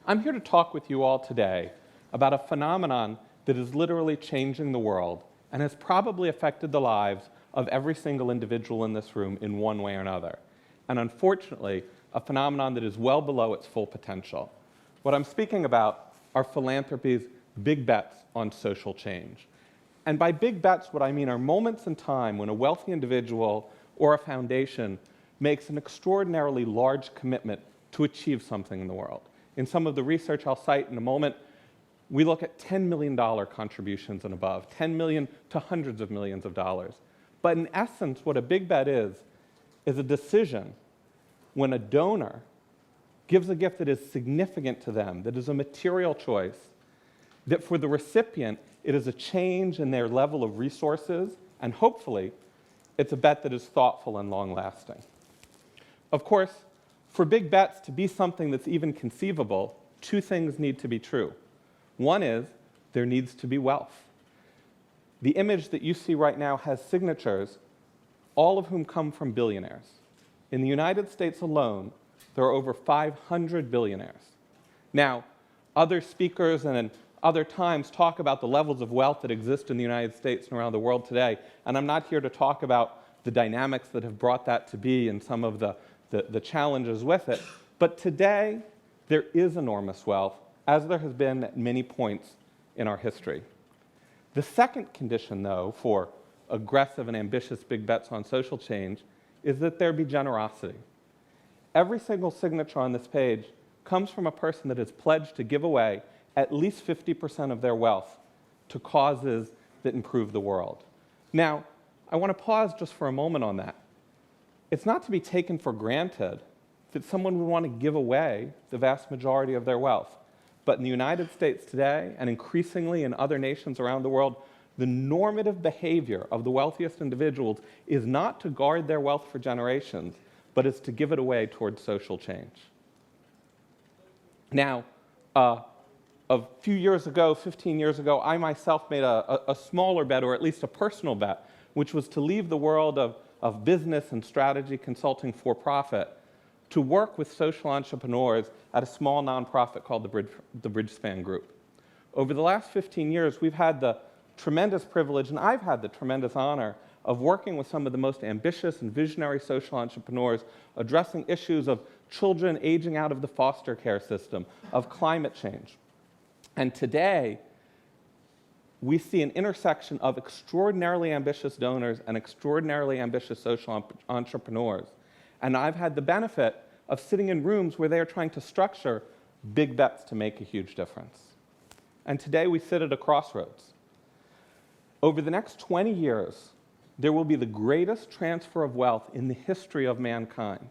I'm here to talk with you all today about a phenomenon that is literally changing the world and has probably affected the lives of every single individual in this room in one way or another. And unfortunately, a phenomenon that is well below its full potential. What I'm speaking about are philanthropy's big bets on social change. And by big bets, what I mean are moments in time when a wealthy individual or a foundation makes an extraordinarily large commitment to achieve something in the world. In some of the research I'll cite in a moment, we look at $10 million contributions and above, 10 million to hundreds of millions of dollars. But in essence, what a big bet is a decision when a donor gives a gift that is significant to them, that is a material choice, that for the recipient, it is a change in their level of resources, and hopefully, it's a bet that is thoughtful and long-lasting. Of course, for big bets to be something that's even conceivable, two things need to be true. One is there needs to be wealth. The image that you see right now has signatures, all of whom come from billionaires. In the United States alone, there are over 500 billionaires. Now, other speakers and other times talk about the levels of wealth that exist in the United States and around the world today, and I'm not here to talk about the dynamics that have brought that to be and some of the challenges with it. But today, there is enormous wealth, as there has been at many points in our history. The second condition, though, for aggressive and ambitious big bets on social change is that there be generosity. Every single signature on this page comes from a person that has pledged to give away at least 50% of their wealth to causes that improve the world. Now, I want to pause just for a moment on that. It's not to be taken for granted that someone would want to give away the vast majority of their wealth. But in the United States today, and increasingly in other nations around the world, the normative behavior of the wealthiest individuals is not to guard their wealth for generations, but is to give it away towards social change. Now, a few years ago, 15 years ago, I myself made a smaller bet, or at least a personal bet, which was to leave the world of business and strategy consulting for profit to work with social entrepreneurs at a small nonprofit called the Bridgespan Group. Over the last 15 years, we've had the tremendous privilege, and I've had the tremendous honor of working with some of the most ambitious and visionary social entrepreneurs addressing issues of children aging out of the foster care system, of climate change. And today, we see an intersection of extraordinarily ambitious donors and extraordinarily ambitious social entrepreneurs. And I've had the benefit of sitting in rooms where they are trying to structure big bets to make a huge difference. And today, we sit at a crossroads. Over the next 20 years, there will be the greatest transfer of wealth in the history of mankind.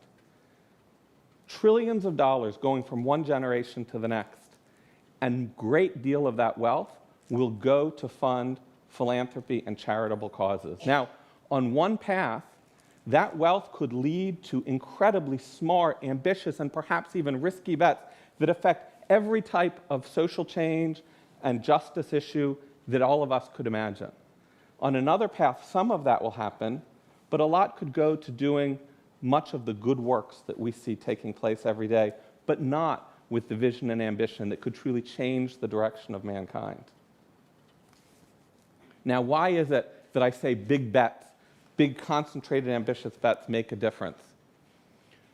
Trillions of dollars going from one generation to the next. And a great deal of that wealth will go to fund philanthropy and charitable causes. Now, on one path, that wealth could lead to incredibly smart, ambitious, and perhaps even risky bets that affect every type of social change and justice issue that all of us could imagine. On another path, some of that will happen, but a lot could go to doing much of the good works that we see taking place every day, but not with the vision and ambition that could truly change the direction of mankind. Now, why is it that I say big bets, big concentrated ambitious bets make a difference?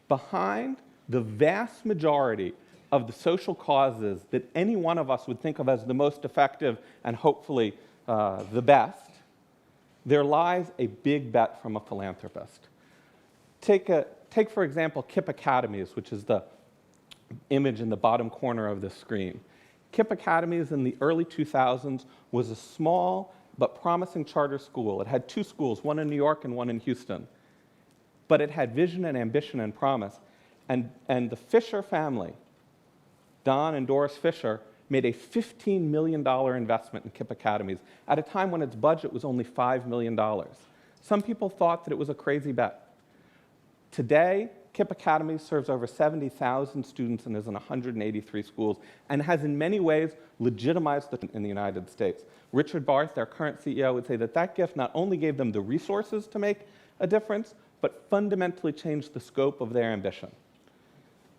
Behind the vast majority of the social causes that any one of us would think of as the most effective and hopefully the best, there lies a big bet from a philanthropist. Take, for example, KIPP Academies, which is the image in the bottom corner of this screen. KIPP Academies in the early 2000s was a small but promising charter school. It had two schools, one in New York and one in Houston. But it had vision and ambition and promise. And the Fisher family, Don and Doris Fisher, made a $15 million investment in KIPP Academies at a time when its budget was only $5 million. Some people thought that it was a crazy bet. Today, KIPP Academy serves over 70,000 students and is in 183 schools and has in many ways legitimized it in the United States. Richard Barth, their current CEO, would say that that gift not only gave them the resources to make a difference, but fundamentally changed the scope of their ambition.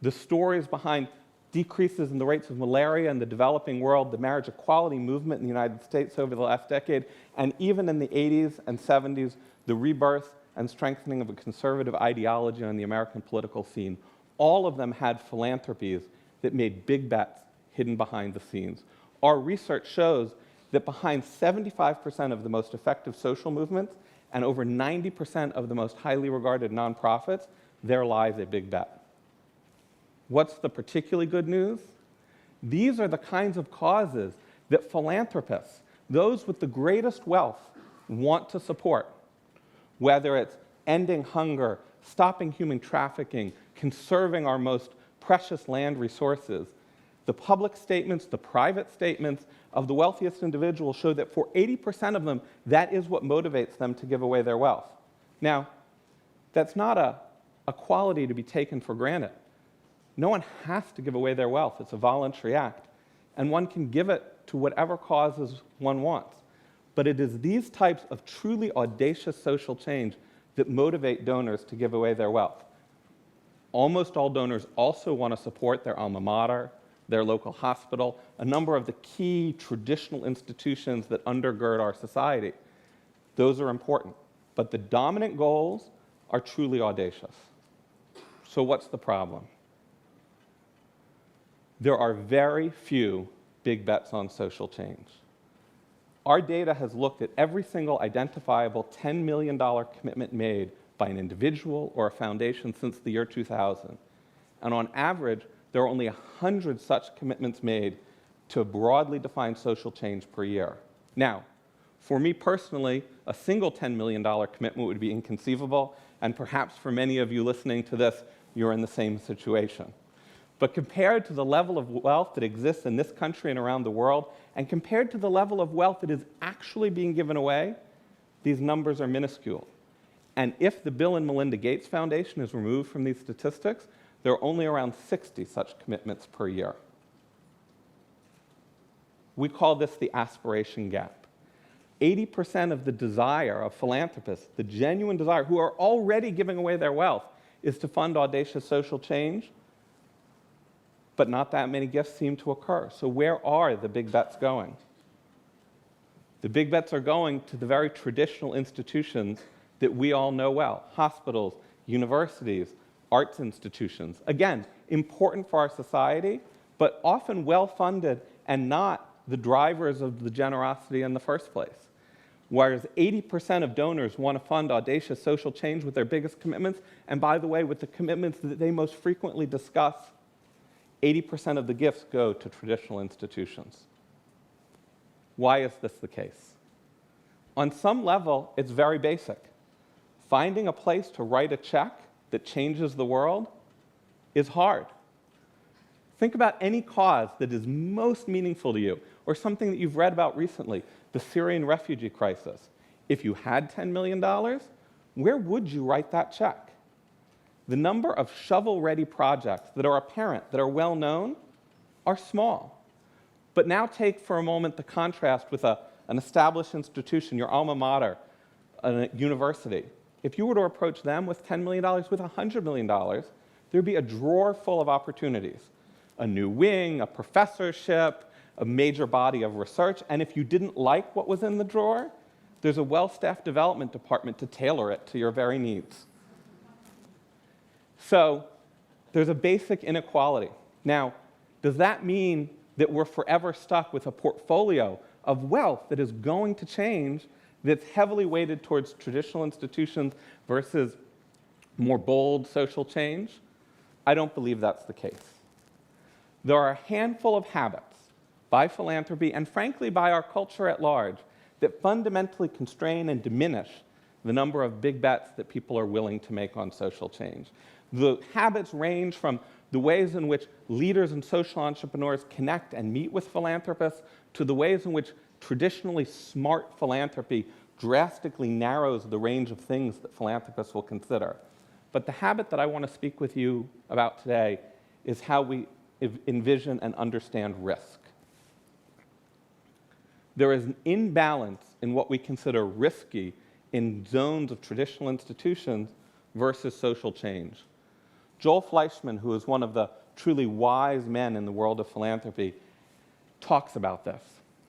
The stories behind decreases in the rates of malaria in the developing world, the marriage equality movement in the United States over the last decade, and even in the 80s and 70s, the rebirth and strengthening of a conservative ideology on the American political scene. All of them had philanthropies that made big bets hidden behind the scenes. Our research shows that behind 75% of the most effective social movements and over 90% of the most highly regarded nonprofits, there lies a big bet. What's the particularly good news? These are the kinds of causes that philanthropists, those with the greatest wealth, want to support. Whether it's ending hunger, stopping human trafficking, conserving our most precious land resources, the public statements, the private statements of the wealthiest individuals show that for 80% of them, that is what motivates them to give away their wealth. Now, that's not a quality to be taken for granted. No one has to give away their wealth. It's a voluntary act. And one can give it to whatever causes one wants. But it is these types of truly audacious social change that motivate donors to give away their wealth. Almost all donors also want to support their alma mater, their local hospital, a number of the key traditional institutions that undergird our society. Those are important. But the dominant goals are truly audacious. So what's the problem? There are very few big bets on social change. Our data has looked at every single identifiable $10 million commitment made by an individual or a foundation since the year 2000. And on average, there are only 100 such commitments made to broadly defined social change per year. Now, for me personally, a single $10 million commitment would be inconceivable, and perhaps for many of you listening to this, you're in the same situation. But compared to the level of wealth that exists in this country and around the world, and compared to the level of wealth that is actually being given away, these numbers are minuscule. And if the Bill and Melinda Gates Foundation is removed from these statistics, there are only around 60 such commitments per year. We call this the Aspiration Gap. 80% of the desire of philanthropists, the genuine desire, who are already giving away their wealth, is to fund audacious social change, but not that many gifts seem to occur. So where are the big bets going? The big bets are going to the very traditional institutions that we all know well: hospitals, universities, arts institutions. Again, important for our society, but often well-funded and not the drivers of the generosity in the first place. Whereas 80% of donors want to fund audacious social change with their biggest commitments, and by the way, with the commitments that they most frequently discuss, 80% of the gifts go to traditional institutions. Why is this the case? On some level, it's very basic. Finding a place to write a check that changes the world is hard. Think about any cause that is most meaningful to you, or something that you've read about recently, the Syrian refugee crisis. If you had $10 million, where would you write that check? The number of shovel-ready projects that are apparent, that are well-known, are small. But now take for a moment the contrast with an established institution, your alma mater, a university. If you were to approach them with $10 million, with $100 million, there'd be a drawer full of opportunities. A new wing, a professorship, a major body of research, and if you didn't like what was in the drawer, there's a well-staffed development department to tailor it to your very needs. So there's a basic inequality. Now, does that mean that we're forever stuck with a portfolio of wealth that is going to change, that's heavily weighted towards traditional institutions versus more bold social change? I don't believe that's the case. There are a handful of habits by philanthropy, and frankly by our culture at large, that fundamentally constrain and diminish the number of big bets that people are willing to make on social change. The habits range from the ways in which leaders and social entrepreneurs connect and meet with philanthropists, to the ways in which traditionally smart philanthropy drastically narrows the range of things that philanthropists will consider. But the habit that I want to speak with you about today is how we envision and understand risk. There is an imbalance in what we consider risky in zones of traditional institutions versus social change. Joel Fleischman, who is one of the truly wise men in the world of philanthropy, talks about this.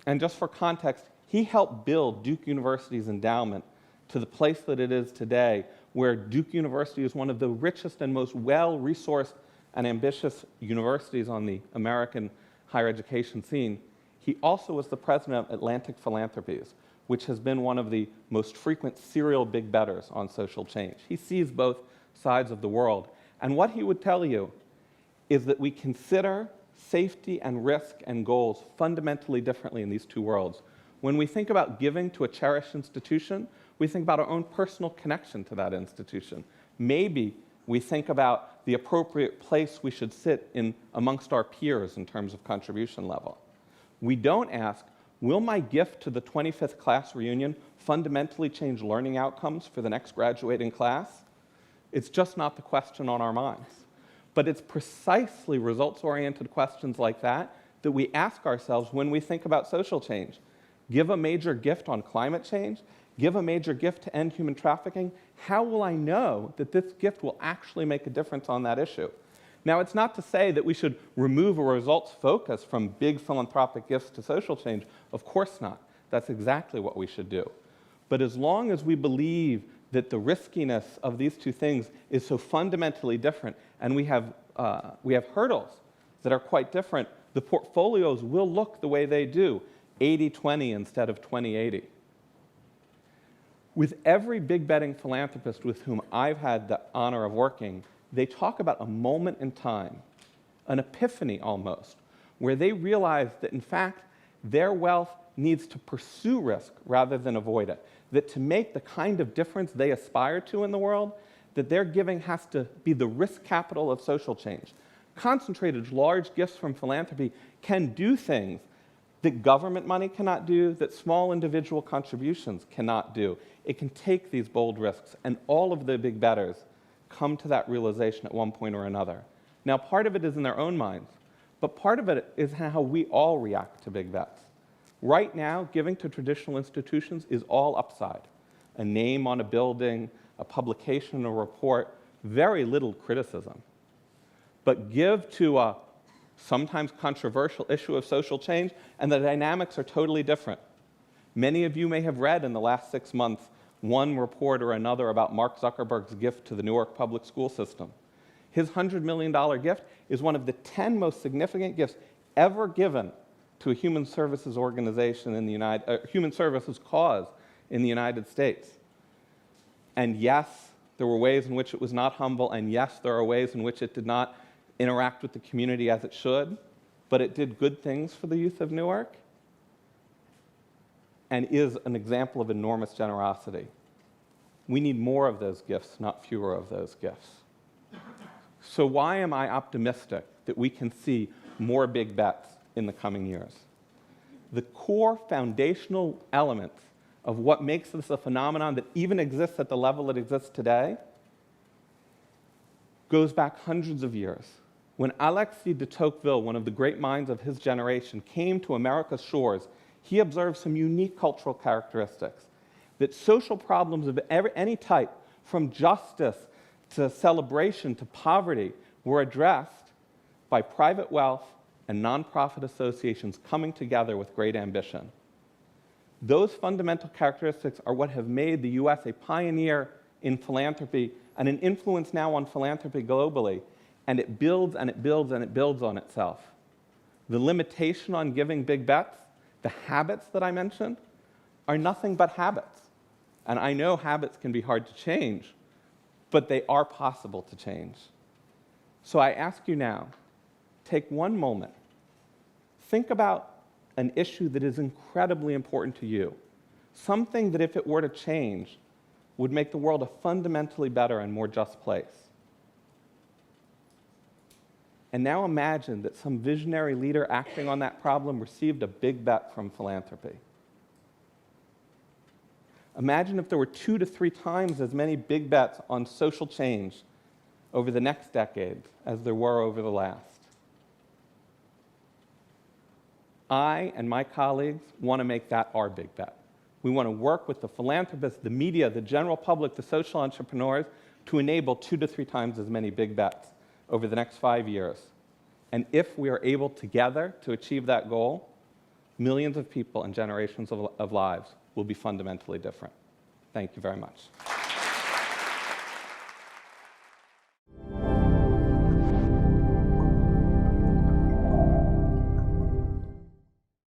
And just for context, he helped build Duke University's endowment to the place that it is today, where Duke University is one of the richest and most well-resourced and ambitious universities on the American higher education scene. He also was the president of Atlantic Philanthropies, which has been one of the most frequent serial big betters on social change. He sees both sides of the world. And what he would tell you is that we consider safety and risk and goals fundamentally differently in these two worlds. When we think about giving to a cherished institution, we think about our own personal connection to that institution. Maybe we think about the appropriate place we should sit in amongst our peers in terms of contribution level. We don't ask, will my gift to the 25th class reunion fundamentally change learning outcomes for the next graduating class? It's just not the question on our minds. But it's precisely results-oriented questions like that that we ask ourselves when we think about social change. Give a major gift on climate change, give a major gift to end human trafficking. How will I know that this gift will actually make a difference on that issue? Now, it's not to say that we should remove a results focus from big philanthropic gifts to social change. Of course not. That's exactly what we should do. But as long as we believe that the riskiness of these two things is so fundamentally different, and we have hurdles that are quite different, the portfolios will look the way they do, 80-20 instead of 20-80. With every big betting philanthropist with whom I've had the honor of working, they talk about a moment in time, an epiphany almost, where they realize that in fact their wealth needs to pursue risk rather than avoid it. That to make the kind of difference they aspire to in the world, that their giving has to be the risk capital of social change. Concentrated large gifts from philanthropy can do things that government money cannot do, that small individual contributions cannot do. It can take these bold risks, and all of the big bettors come to that realization at one point or another. Now, part of it is in their own minds, but part of it is how we all react to big bets. Right now, giving to traditional institutions is all upside. A name on a building, a publication, a report, very little criticism. But give to a sometimes controversial issue of social change, and the dynamics are totally different. Many of you may have read in the last 6 months one report or another about Mark Zuckerberg's gift to the Newark public school system. His $100 million gift is one of the 10 most significant gifts ever given to a human services organization in the human services cause in the United States. And yes, there were ways in which it was not humble, and yes, there are ways in which it did not interact with the community as it should, but it did good things for the youth of Newark and is an example of enormous generosity. We need more of those gifts, not fewer of those gifts. So why am I optimistic that we can see more big bets in the coming years? The core foundational elements of what makes this a phenomenon that even exists at the level it exists today goes back hundreds of years. When Alexis de Tocqueville, one of the great minds of his generation, came to America's shores, he observed some unique cultural characteristics, that social problems of any type, from justice to celebration to poverty, were addressed by private wealth and nonprofit associations coming together with great ambition. Those fundamental characteristics are what have made the US a pioneer in philanthropy and an influence now on philanthropy globally, and it builds and it builds and it builds on itself. The limitation on giving big bets, the habits that I mentioned, are nothing but habits. And I know habits can be hard to change, but they are possible to change. So I ask you now, take one moment, think about an issue that is incredibly important to you, something that if it were to change would make the world a fundamentally better and more just place. And now imagine that some visionary leader acting on that problem received a big bet from philanthropy. Imagine if there were 2 to 3 times as many big bets on social change over the next decade as there were over the last. I and my colleagues want to make that our big bet. We want to work with the philanthropists, the media, the general public, the social entrepreneurs to enable 2 to 3 times as many big bets over the next 5 years. And if we are able together to achieve that goal, millions of people and generations of lives will be fundamentally different. Thank you very much.